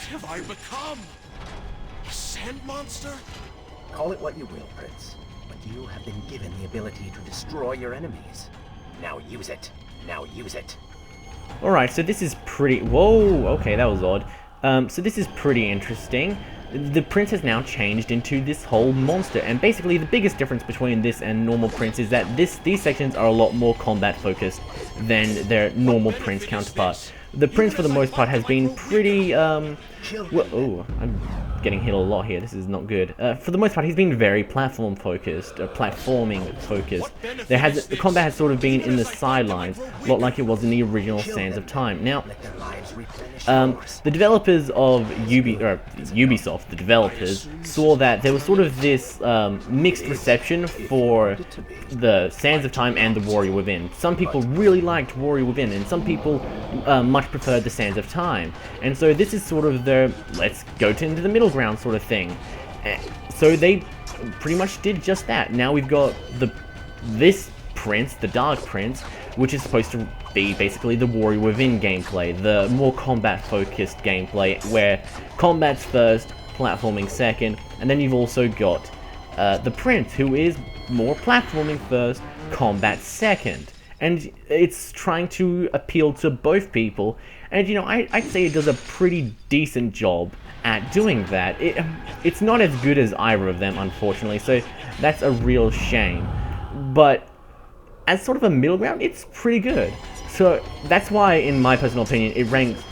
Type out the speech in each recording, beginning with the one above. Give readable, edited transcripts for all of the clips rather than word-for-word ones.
have I become? A sand monster? Call it what you will, Prince, but you have been given the ability to destroy your enemies. Now use it. Now use it. Alright, so this is pretty... Whoa, okay, that was odd. So this is pretty interesting. The Prince has now changed into this whole monster, and basically the biggest difference between this and normal Prince is that these sections are a lot more combat focused than their normal Prince counterpart. The Prince, for the most part, has been pretty, well, oh, I'm getting hit a lot here, this is not good. For the most part, he's been very platform focused, platforming focused. The combat has sort of been in the sidelines, a lot like it was in the original Sands of Time. Now, the developers of Ubisoft, the developers, saw that there was sort of this mixed reception for the Sands of Time and the Warrior Within. Some people really liked Warrior Within, and some people much preferred the Sands of Time. And so this is sort of the let's go into the middle ground sort of thing. So they pretty much did just that. Now we've got this Prince, the Dark Prince, which is supposed to be basically the Warrior Within gameplay, the more combat-focused gameplay, where combat's first, platforming second, and then you've also got the Prince, who is more platforming first, combat second. And it's trying to appeal to both people, and you know, I'd say it does a pretty decent job at doing that. It's not as good as either of them, unfortunately, so that's a real shame. But as sort of a middle ground, it's pretty good. So that's why, in my personal opinion, it ranks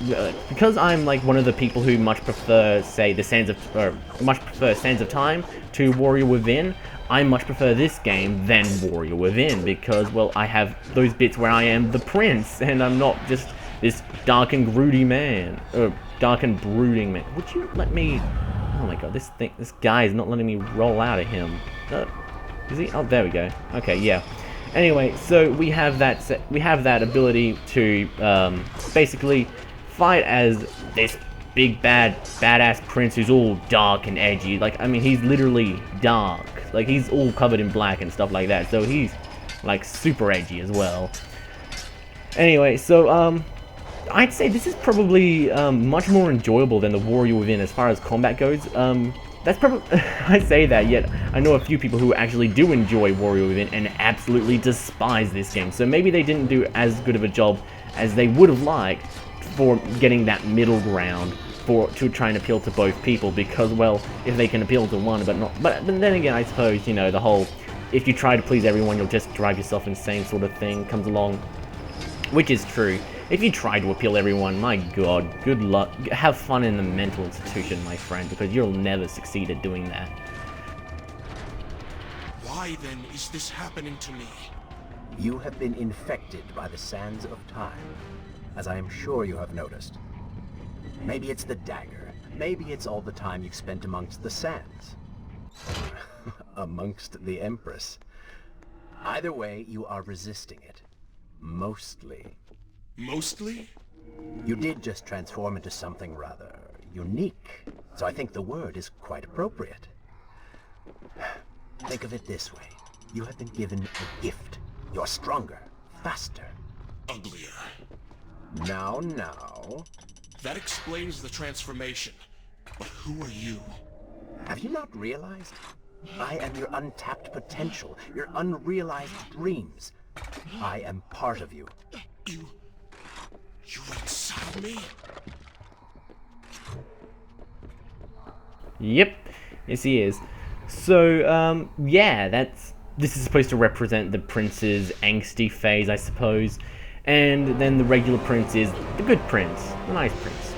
because I'm like one of the people who much prefer, say, Sands of Time to Warrior Within. I much prefer this game than Warrior Within because, well, I have those bits where I am the Prince and I'm not just this dark and broody man, or dark and brooding man. Would you let me? Oh my god, this guy is not letting me roll out of him. Is he? Oh, there we go. Okay, yeah. Anyway, so we have that ability to basically fight as this big badass Prince who's all dark and edgy. Like, I mean, he's literally dark. Like, he's all covered in black and stuff like that. So he's like super edgy as well. Anyway, so I'd say this is probably much more enjoyable than the Warrior Within as far as combat goes. That's probably, I say that, yet I know a few people who actually do enjoy Warrior Within and absolutely despise this game. So maybe they didn't do as good of a job as they would have liked for getting that middle ground to try and appeal to both people, because, well, if they can appeal to one but then again, I suppose, you know, the whole if you try to please everyone you'll just drive yourself insane sort of thing comes along, which is true. If you try to appeal everyone, my god, good luck. Have fun in the mental institution, my friend, because you'll never succeed at doing that. Why then is this happening to me? You have been infected by the Sands of Time, as I am sure you have noticed. Maybe it's the dagger. Maybe it's all the time you've spent amongst the sands. Amongst the Empress. Either way, you are resisting it. Mostly. Mostly? You did just transform into something rather unique, so I think the word is quite appropriate. Think of it this way. You have been given a gift. You're stronger, faster. Uglier. Now. That explains the transformation. But who are you? Have you not realized? I am your untapped potential, your unrealized dreams. I am part of you. You're inside me? Yep, yes he is. So, yeah, this is supposed to represent the Prince's angsty phase, I suppose. And then the regular Prince is the good Prince, the nice Prince.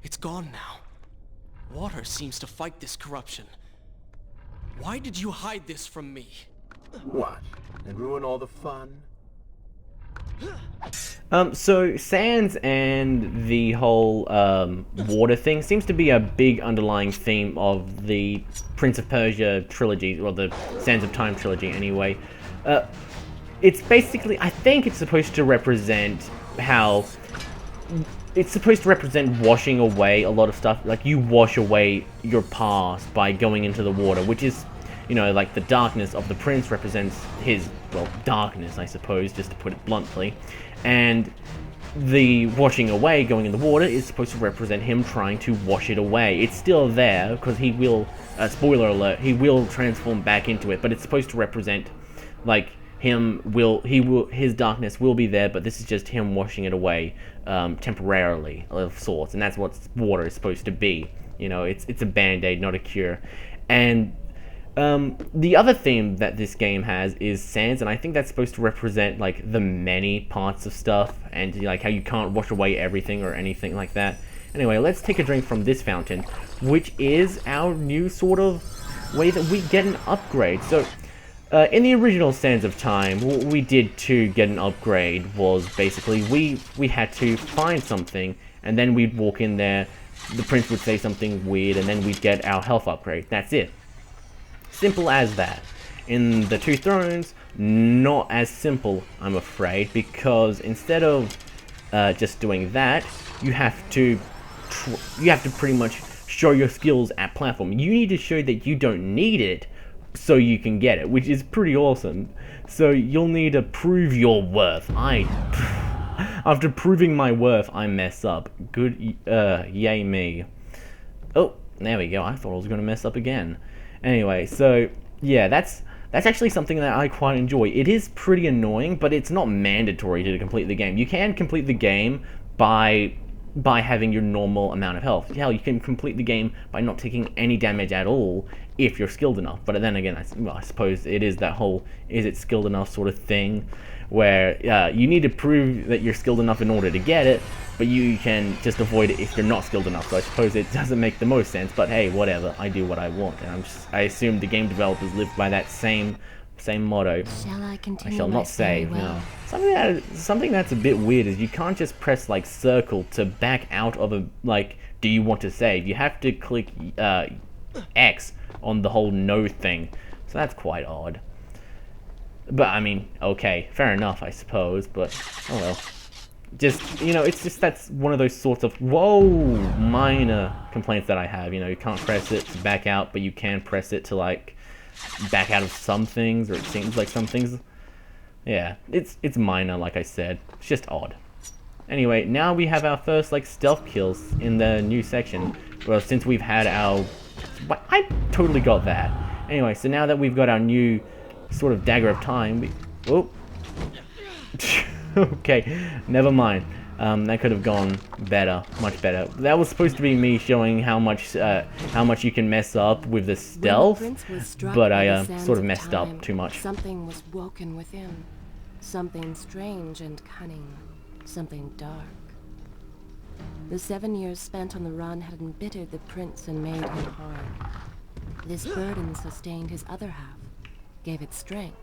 It's gone now. Water seems to fight this corruption. Why did you hide this from me? What? And ruin all the fun? So Sands and the whole water thing seems to be a big underlying theme of the Prince of Persia trilogy, or the Sands of Time trilogy anyway. It's basically, I think it's supposed to represent how it's supposed to represent washing away a lot of stuff. Like, you wash away your past by going into the water, which is, you know, like the darkness of the prince represents his, well, darkness, I suppose, just to put it bluntly. And the washing away, going in the water, is supposed to represent him trying to wash it away. It's still there, because he will, spoiler alert, he will transform back into it, but it's supposed to represent, like, his darkness will be there, but this is just him washing it away, temporarily, of sorts, and that's what water is supposed to be. You know, it's a band-aid, not a cure. And the other theme that this game has is sands, and I think that's supposed to represent, like, the many parts of stuff, and, like, how you can't wash away everything or anything like that. Anyway, let's take a drink from this fountain, which is our new sort of way that we get an upgrade. So, in the original Sands of Time, what we did to get an upgrade was basically we had to find something, and then we'd walk in there, the prince would say something weird, and then we'd get our health upgrade. That's it. Simple as that. In the Two Thrones, not as simple, I'm afraid, because instead of just doing that, you have to pretty much show your skills at platform. You need to show that you don't need it so you can get it, which is pretty awesome. So you'll need to prove your worth. After proving my worth, I mess up. Good, yay me. Oh, there we go. I thought I was going to mess up again. Anyway, so yeah, that's actually something that I quite enjoy. It is pretty annoying, but it's not mandatory to complete the game. You can complete the game by having your normal amount of health. Hell, you can complete the game by not taking any damage at all if you're skilled enough. But then again, I suppose it is that whole is it skilled enough sort of thing, where you need to prove that you're skilled enough in order to get it, but you can just avoid it if you're not skilled enough. So I suppose it doesn't make the most sense, but hey, whatever. I do what I want, and I assume the game developers live by that same motto. Shall I continue? I shall not save. No. Something that's a bit weird is you can't just press like circle to back out of a, like, do you want to save? You have to click X on the whole no thing. So that's quite odd. But I mean, okay, fair enough, I suppose, but oh well. Just, you know, it's just that's one of those sorts of minor complaints that I have. You know, you can't press it to back out, but you can press it to, like, back out of some things, or it seems like some things. Yeah, it's minor, like I said. It's just odd. Anyway, now we have our first, like, stealth kills in the new section. Well, since we've had our... I totally got that. Anyway, so now that we've got our new sort of dagger of time, oh. Okay, never mind. That could have gone better, much better. That was supposed to be me showing how much you can mess up with the stealth, but I sort of messed up too much. Something was woken within, something strange and cunning, something dark. The 7 years spent on the run had embittered the prince and made him hard. This burden sustained his other half, gave it strength.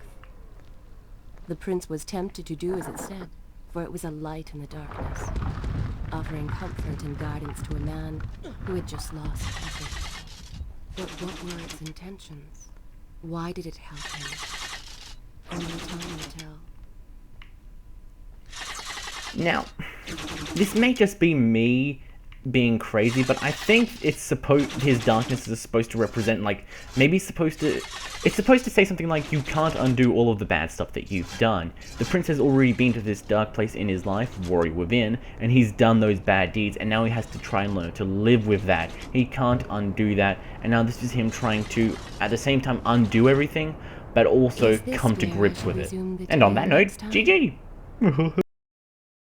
The prince was tempted to do as it said, for it was a light in the darkness, offering comfort and guidance to a man who had just lost everything. But what were its intentions? Why did it help him? Only time will tell. Now, this may just be me being crazy, but I think his darkness is supposed to represent, like, maybe it's supposed to say something like, you can't undo all of the bad stuff that you've done. The prince has already been to this dark place in his life, Warrior Within, and he's done those bad deeds, and now he has to try and learn to live with that. He can't undo that, and now this is him trying to, at the same time, undo everything, but also come to grips with it. And on that note, GG!